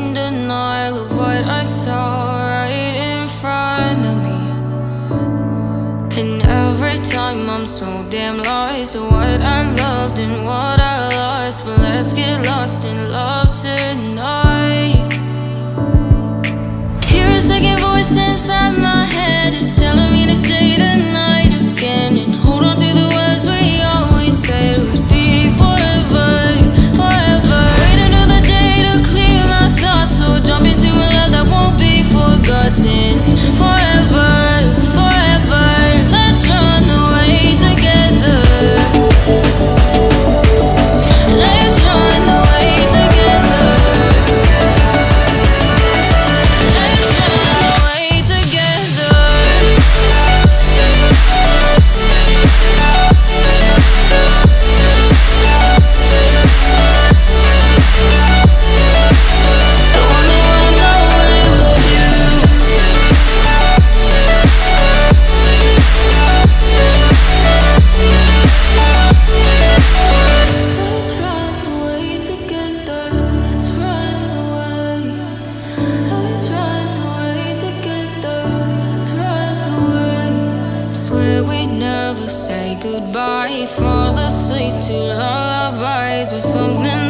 in denial of what I saw right in front of me. And every time I'm so damn lost to what I loved and what I lost. But let's get lost in love tonight. Hear a second voice inside my head, it's telling me to stay the night again and hold on to the words we always said would be forever, forever. Wait another day to clear my thoughts, so jump into a love that won't be forgotten. Forever, forever, let's run away together. Let's run away together. Let's run away together. I wanna run away with you. Let's run away together. Let's run away. Let's run away together. Let's run away. Swear we'd never say goodbye. Fall asleep to lullabies with something